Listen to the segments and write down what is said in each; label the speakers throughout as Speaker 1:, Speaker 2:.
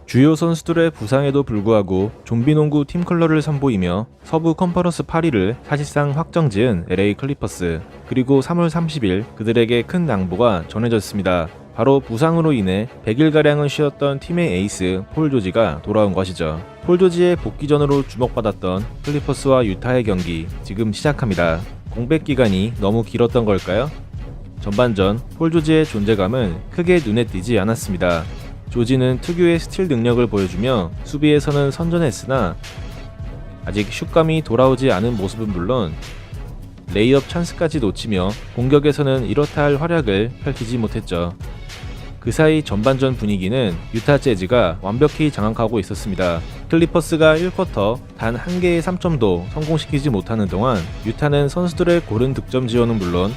Speaker 1: 주요 선수들의 부상에도 불구하고 좀비 농구 팀 컬러를 선보이며 서부 컨퍼런스 8위를 사실상 확정지은 LA 클리퍼스. 그리고 3월 30일 그들에게 큰 낭보가 전해졌습니다. 바로 부상으로 인해 100일가량은 쉬었던 팀의 에이스 폴 조지가 돌아온 것이죠. 폴 조지의 복귀전으로 주목받았던 클리퍼스와 유타의 경기 지금 시작합니다. 공백 기간이 너무 길었던 걸까요? 전반전 폴 조지의 존재감은 크게 눈에 띄지 않았습니다. 조지는 특유의 스틸 능력을 보여주며 수비에서는 선전했으나 아직 슛감이 돌아오지 않은 모습은 물론 레이업 찬스까지 놓치며 공격에서는 이렇다 할 활약을 펼치지 못했죠. 그 사이 전반전 분위기는 유타 재즈가 완벽히 장악하고 있었습니다. 클리퍼스가 1쿼터 단 한 개의 3점도 성공시키지 못하는 동안 유타는 선수들의 고른 득점 지원은 물론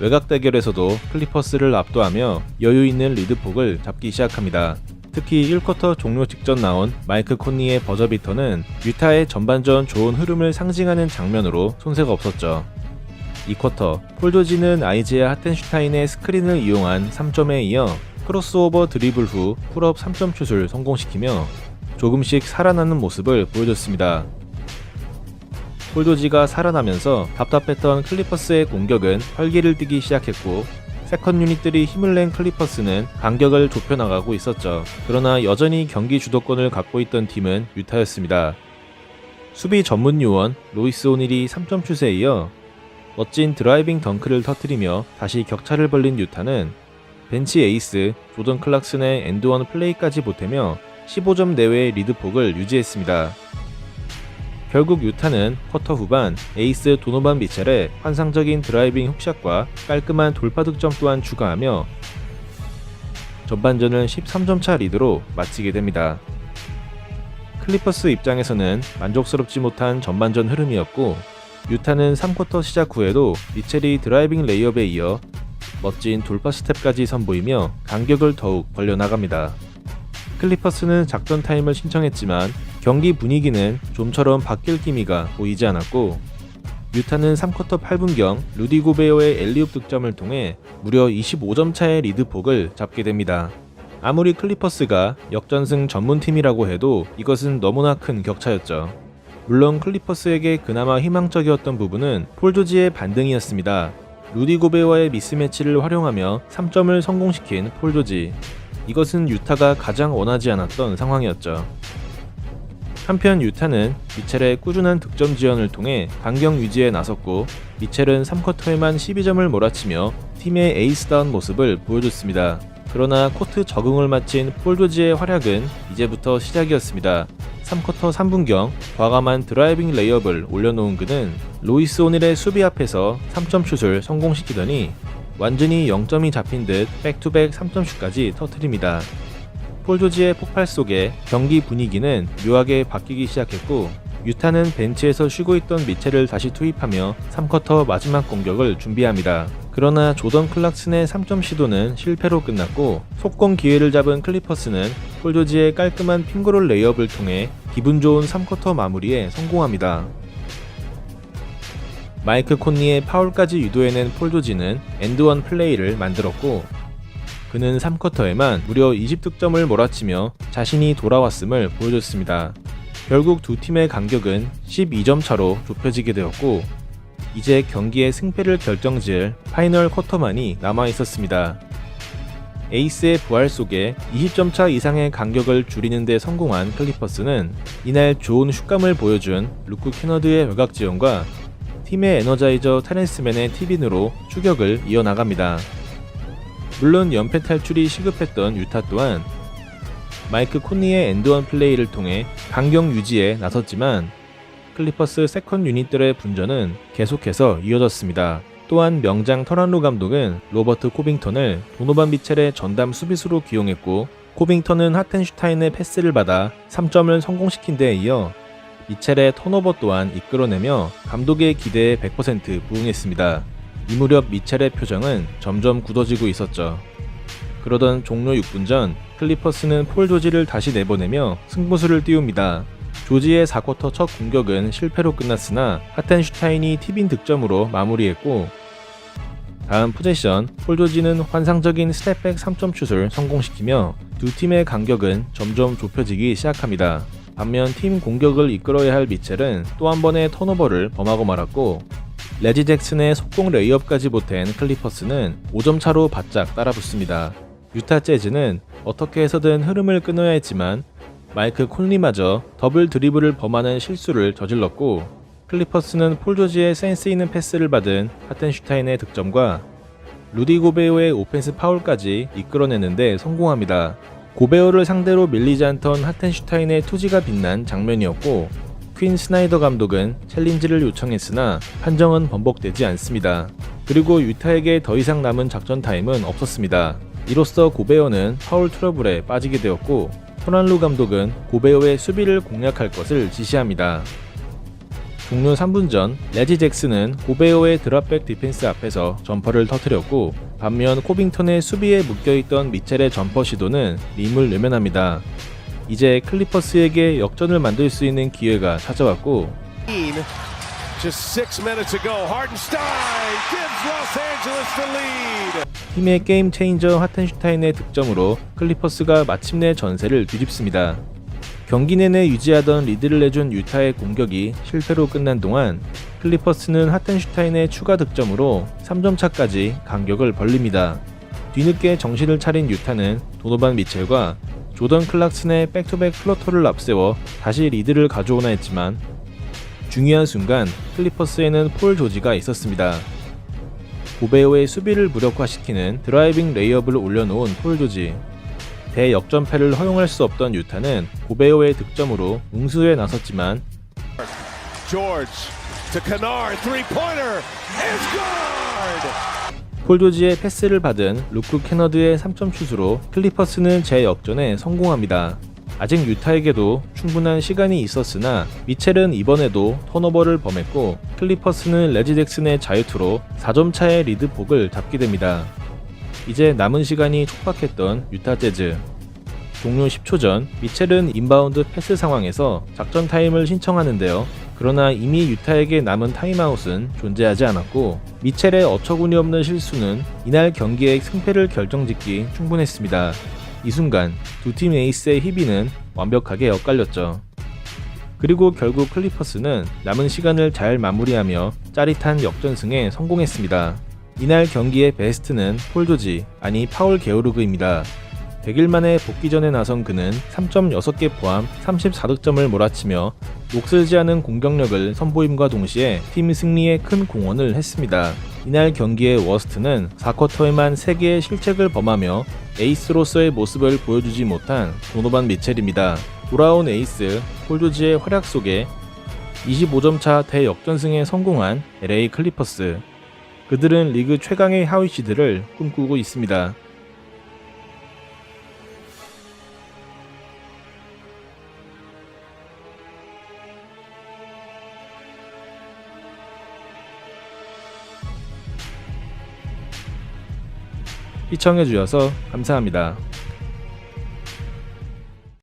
Speaker 1: 외곽 대결에서도 클리퍼스를 압도하며 여유 있는 리드폭을 잡기 시작합니다. 특히 1쿼터 종료 직전 나온 마이크 콘니의 버저비터는 유타의 전반전 좋은 흐름을 상징하는 장면으로 손색 없었죠. 2쿼터 폴 조지는 아이제아 하텐슈타인의 스크린을 이용한 3점에 이어 크로스오버 드리블 후 풀업 3점 슛을 성공시키며 조금씩 살아나는 모습을 보여줬습니다. 폴 조지가 살아나면서 답답했던 클리퍼스의 공격은 활기를 띠기 시작했고 세컨 유닛들이 힘을 낸 클리퍼스는 간격을 좁혀나가고 있었죠. 그러나 여전히 경기 주도권을 갖고 있던 팀은 유타였습니다. 수비 전문 요원 로이스 오닐이 3점 슛에 이어 멋진 드라이빙 덩크를 터뜨리며 다시 격차를 벌린 유타는 벤치 에이스 조던 클락슨의 엔드원 플레이까지 보태며 15점 내외의 리드폭을 유지했습니다. 결국 유타는 쿼터 후반 에이스 도노반 미첼의 환상적인 드라이빙 훅샷과 깔끔한 돌파 득점 또한 추가하며 전반전을 13점차 리드로 마치게 됩니다. 클리퍼스 입장에서는 만족스럽지 못한 전반전 흐름이었고 유타는 3쿼터 시작 후에도 미첼이 드라이빙 레이업에 이어 멋진 돌파 스텝까지 선보이며 간격을 더욱 벌려나갑니다. 클리퍼스는 작전 타임을 신청했지만 경기 분위기는 좀처럼 바뀔 기미가 보이지 않았고 유타는 3쿼터 8분경 루디 고베어의 엘리옵 득점을 통해 무려 25점 차의 리드폭을 잡게 됩니다. 아무리 클리퍼스가 역전승 전문팀이라고 해도 이것은 너무나 큰 격차였죠. 물론 클리퍼스에게 그나마 희망적이었던 부분은 폴 조지의 반등이었습니다. 루디 고베어의 미스매치를 활용하며 3점을 성공시킨 폴 조지. 이것은 유타가 가장 원하지 않았던 상황이었죠. 한편 유타는 미첼의 꾸준한 득점 지원을 통해 반경 유지에 나섰고 미첼은 3쿼터에만 12점을 몰아치며 팀의 에이스다운 모습을 보여줬습니다. 그러나 코트 적응을 마친 폴 조지의 활약은 이제부터 시작이었습니다. 3쿼터 3분경 과감한 드라이빙 레이업을 올려놓은 그는 로이스 오닐의 수비 앞에서 3점 슛을 성공시키더니 완전히 0점이 잡힌 듯 백투백 3점슛까지 터뜨립니다. 폴 조지의 폭발 속에 경기 분위기는 묘하게 바뀌기 시작했고 유타는 벤치에서 쉬고 있던 미첼을 다시 투입하며 3쿼터 마지막 공격을 준비합니다. 그러나 조던 클락슨의 3점 시도는 실패로 끝났고 속공 기회를 잡은 클리퍼스는 폴 조지의 깔끔한 핑거롤 레이업을 통해 기분 좋은 3쿼터 마무리에 성공합니다. 마이크 콘니의 파울까지 유도해낸 폴 조지는 엔드원 플레이를 만들었고 그는 3쿼터에만 무려 20득점을 몰아치며 자신이 돌아왔음을 보여줬습니다. 결국 두 팀의 간격은 12점 차로 좁혀지게 되었고 이제 경기의 승패를 결정지을 파이널 쿼터만이 남아있었습니다. 에이스의 부활 속에 20점 차 이상의 간격을 줄이는 데 성공한 클리퍼스는 이날 좋은 슛감을 보여준 루크 캐너드의 외곽 지원과 팀의 에너자이저 테렌스맨의 팁인으로 추격을 이어나갑니다. 물론 연패 탈출이 시급했던 유타 또한 마이크 콘니의 엔드원 플레이를 통해 간격 유지에 나섰지만 클리퍼스 세컨 유닛들의 분전은 계속해서 이어졌습니다. 또한 명장 터란로 감독은 로버트 코빙턴을 도노반 미첼의 전담 수비수로 기용했고 코빙턴은 하텐슈타인의 패스를 받아 3점을 성공시킨 데에 이어 미첼의 턴오버 또한 이끌어내며 감독의 기대에 100% 부응했습니다. 이 무렵 미첼의 표정은 점점 굳어지고 있었죠. 그러던 종료 6분 전 클리퍼스는 폴 조지를 다시 내보내며 승부수를 띄웁니다. 조지의 4쿼터 첫 공격은 실패로 끝났으나 하텐슈타인이 팁인 득점으로 마무리했고 다음 포제션, 폴 조지는 환상적인 스텝백 3점 슛을 성공시키며 두 팀의 간격은 점점 좁혀지기 시작합니다. 반면 팀 공격을 이끌어야 할 미첼은 또 한 번의 턴오버를 범하고 말았고, 레지 잭슨의 속공 레이업까지 보탠 클리퍼스는 5점 차로 바짝 따라붙습니다. 유타 재즈는 어떻게 해서든 흐름을 끊어야 했지만 마이크 콘리마저 더블 드리블을 범하는 실수를 저질렀고, 클리퍼스는 폴 조지의 센스 있는 패스를 받은 하텐슈타인의 득점과 루디 고베어의 오펜스 파울까지 이끌어내는데 성공합니다. 고베어를 상대로 밀리지 않던 하텐슈타인의 투지가 빛난 장면이었고, 퀸 스나이더 감독은 챌린지를 요청했으나 판정은 번복되지 않습니다. 그리고 유타에게 더 이상 남은 작전 타임은 없었습니다. 이로써 고베어는 파울 트러블에 빠지게 되었고, 토란루 감독은 고베어의 수비를 공략할 것을 지시합니다. 종료 3분 전 레지 잭슨은 고베어의 드랍백 디펜스 앞에서 점퍼를 터뜨렸고, 반면 코빙턴의 수비에 묶여있던 미첼의 점퍼 시도는 림을 외면합니다. 이제 클리퍼스에게 역전을 만들 수 있는 기회가 찾아왔고, 팀의 게임 체인저 하텐슈타인의 득점으로 클리퍼스가 마침내 전세를 뒤집습니다. 경기 내내 유지하던 리드를 내준 유타의 공격이 실패로 끝난 동안 클리퍼스는 하텐슈타인의 추가 득점으로 3점 차까지 간격을 벌립니다. 뒤늦게 정신을 차린 유타는 도노반 미첼과 조던 클락슨의 백투백 플로터를 앞세워 다시 리드를 가져오나 했지만, 중요한 순간 클리퍼스에는 폴 조지가 있었습니다. 고베어의 수비를 무력화시키는 드라이빙 레이업을 올려놓은 폴 조지. 대역전패를 허용할 수 없던 유타는 고베어의 득점으로 응수에 나섰지만 폴 조지의 패스를 받은 루크 캐너드의 3점 슛으로 클리퍼스는 재역전에 성공합니다. 아직 유타에게도 충분한 시간이 있었으나 미첼은 이번에도 턴오버를 범했고, 클리퍼스는 레지 잭슨의 자유투로 4점 차의 리드폭을 잡게 됩니다. 이제 남은 시간이 촉박했던 유타 재즈. 종료 10초 전 미첼은 인바운드 패스 상황에서 작전 타임을 신청하는데요. 그러나 이미 유타에게 남은 타임아웃은 존재하지 않았고, 미첼의 어처구니 없는 실수는 이날 경기의 승패를 결정짓기 충분했습니다. 이 순간 두 팀 에이스의 희비는 완벽하게 엇갈렸죠. 그리고 결국 클리퍼스는 남은 시간을 잘 마무리하며 짜릿한 역전승에 성공했습니다. 이날 경기의 베스트는 폴 조지, 아니 파울 게오르그입니다. 100일 만에 복귀전에 나선 그는 3점 6개 포함 34득점을 몰아치며 녹슬지 않은 공격력을 선보임과 동시에 팀 승리에 큰 공헌을 했습니다. 이날 경기의 워스트는 4쿼터에만 3개의 실책을 범하며 에이스로서의 모습을 보여주지 못한 도노반 미첼입니다. 돌아온 에이스 폴 조지의 활약 속에 25점 차 대역전승에 성공한 LA 클리퍼스. 그들은 리그 최강의 하위 시드를 꿈꾸고 있습니다. 시청해주셔서 감사합니다.